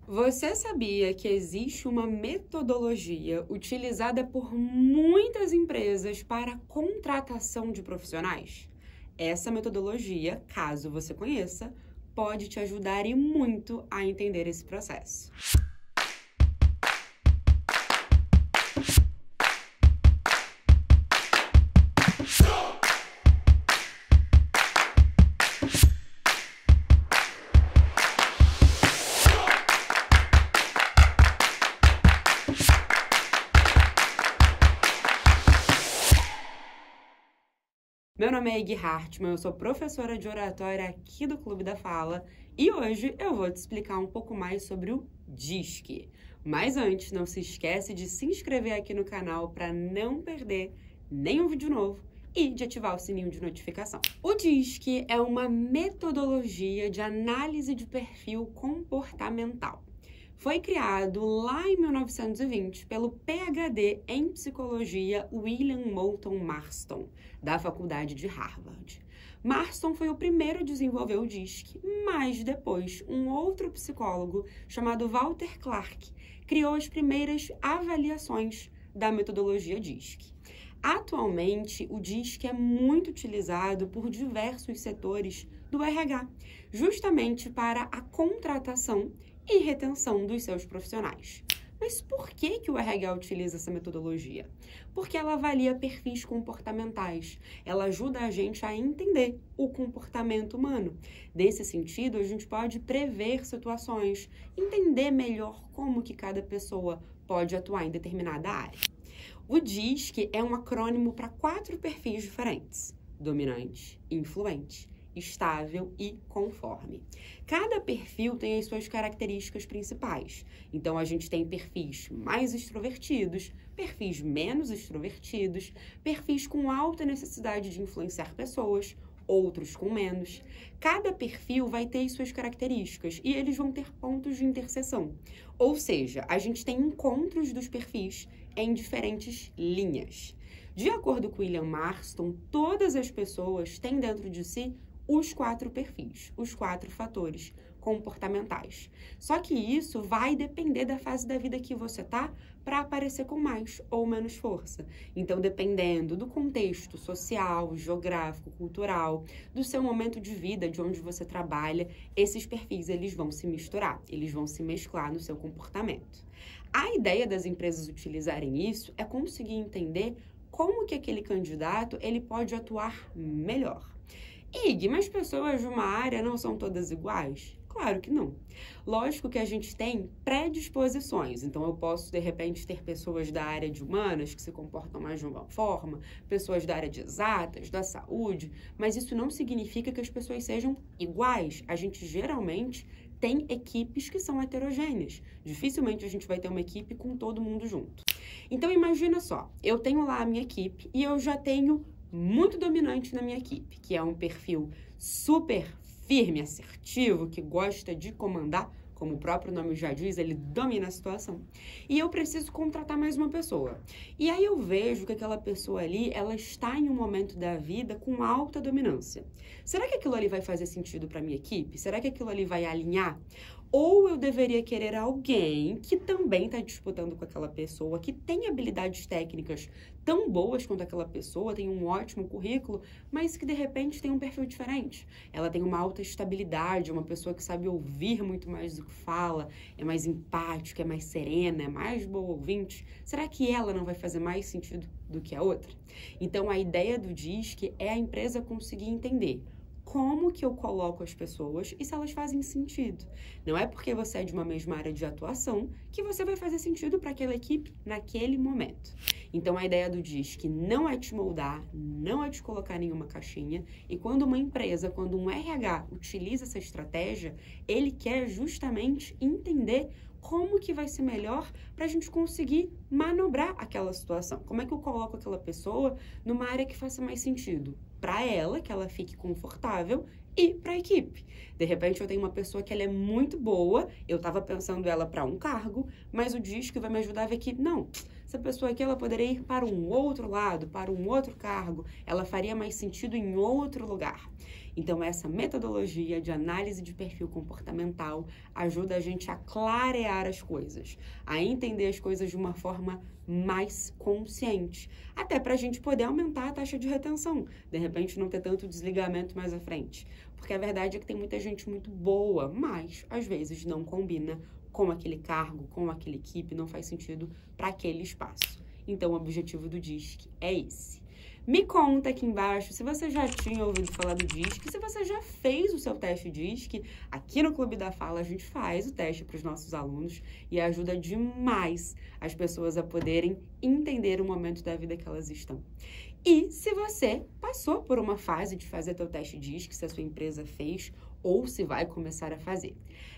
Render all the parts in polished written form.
Você sabia que existe uma metodologia utilizada por muitas empresas para a contratação de profissionais? Essa metodologia, caso você conheça, pode te ajudar e muito a entender esse processo. Meu nome é Iggy Hartmann, eu sou professora de oratória aqui do Clube da Fala e hoje eu vou te explicar um pouco mais sobre o DISC. Mas antes, não se esquece de se inscrever aqui no canal para não perder nenhum vídeo novo e de ativar o sininho de notificação. O DISC é uma metodologia de análise de perfil comportamental. Foi criado lá em 1920 pelo PhD em psicologia William Moulton Marston, da Faculdade de Harvard. Marston foi o primeiro a desenvolver o DISC, mas depois um outro psicólogo chamado Walter Clark criou as primeiras avaliações da metodologia DISC. Atualmente, o DISC é muito utilizado por diversos setores do RH, justamente para a contratação e retenção dos seus profissionais. Mas por que o RH utiliza essa metodologia? Porque ela avalia perfis comportamentais. Ela ajuda a gente a entender o comportamento humano. Nesse sentido, a gente pode prever situações, entender melhor como que cada pessoa pode atuar em determinada área. O DISC é um acrônimo para 4 perfis diferentes: dominante, influente, estável e conforme. Cada perfil tem as suas características principais. Então, a gente tem perfis mais extrovertidos, perfis menos extrovertidos, perfis com alta necessidade de influenciar pessoas, outros com menos. Cada perfil vai ter as suas características e eles vão ter pontos de interseção. Ou seja, a gente tem encontros dos perfis em diferentes linhas. De acordo com William Marston, todas as pessoas têm dentro de si os 4 perfis, os 4 fatores comportamentais. Só que isso vai depender da fase da vida que você tá para aparecer com mais ou menos força. Então, dependendo do contexto social, geográfico, cultural, do seu momento de vida, de onde você trabalha, esses perfis eles vão se misturar, eles vão se mesclar no seu comportamento. A ideia das empresas utilizarem isso é conseguir entender como que aquele candidato ele pode atuar melhor. Iggy, mas pessoas de uma área não são todas iguais? Claro que não. Lógico que a gente tem predisposições, então eu posso, de repente, ter pessoas da área de humanas que se comportam mais de uma forma, pessoas da área de exatas, da saúde, mas isso não significa que as pessoas sejam iguais. A gente geralmente tem equipes que são heterogêneas. Dificilmente a gente vai ter uma equipe com todo mundo junto. Então imagina só, eu tenho lá a minha equipe e eu já tenho muito dominante na minha equipe, que é um perfil super firme, assertivo, que gosta de comandar, como o próprio nome já diz, ele domina a situação. E eu preciso contratar mais uma pessoa. E aí eu vejo que aquela pessoa ali, ela está em um momento da vida com alta dominância. Será que aquilo ali vai fazer sentido para minha equipe? Será que aquilo ali vai alinhar? Ou eu deveria querer alguém que também está disputando com aquela pessoa, que tem habilidades técnicas tão boas quanto aquela pessoa, tem um ótimo currículo, mas que de repente tem um perfil diferente. Ela tem uma alta estabilidade, uma pessoa que sabe ouvir muito mais do que fala, é mais empática, é mais serena, é mais boa ouvinte. Será que ela não vai fazer mais sentido do que a outra? Então, a ideia do DISC é a empresa conseguir entender como que eu coloco as pessoas e se elas fazem sentido. Não é porque você é de uma mesma área de atuação que você vai fazer sentido para aquela equipe naquele momento. Então, a ideia do DISC não é te moldar, não é te colocar em nenhuma caixinha. E quando uma empresa, quando um RH utiliza essa estratégia, ele quer justamente entender como que vai ser melhor para a gente conseguir manobrar aquela situação. Como é que eu coloco aquela pessoa numa área que faça mais sentido para ela, que ela fique confortável, e para a equipe. De repente, eu tenho uma pessoa que ela é muito boa, eu estava pensando ela para um cargo, mas o DISC vai me ajudar a ver que, não, essa pessoa aqui ela poderia ir para um outro lado, para um outro cargo, ela faria mais sentido em outro lugar. Então, essa metodologia de análise de perfil comportamental ajuda a gente a clarear as coisas, a entender as coisas de uma forma mais consciente, até para a gente poder aumentar a taxa de retenção, de repente não ter tanto desligamento mais à frente. Porque a verdade é que tem muita gente muito boa, mas às vezes não combina com aquele cargo, com aquela equipe, não faz sentido para aquele espaço. Então, o objetivo do DISC é esse. Me conta aqui embaixo se você já tinha ouvido falar do DISC, se você já fez o seu teste DISC. Aqui no Clube da Fala a gente faz o teste para os nossos alunos e ajuda demais as pessoas a poderem entender o momento da vida que elas estão. E se você passou por uma fase de fazer teu teste DISC, se a sua empresa fez ou se vai começar a fazer.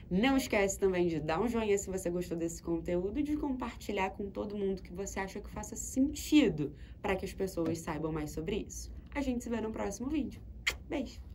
Não esquece também de dar um joinha se você gostou desse conteúdo e de compartilhar com todo mundo que você acha que faça sentido para que as pessoas saibam mais sobre isso. A gente se vê no próximo vídeo. Beijo!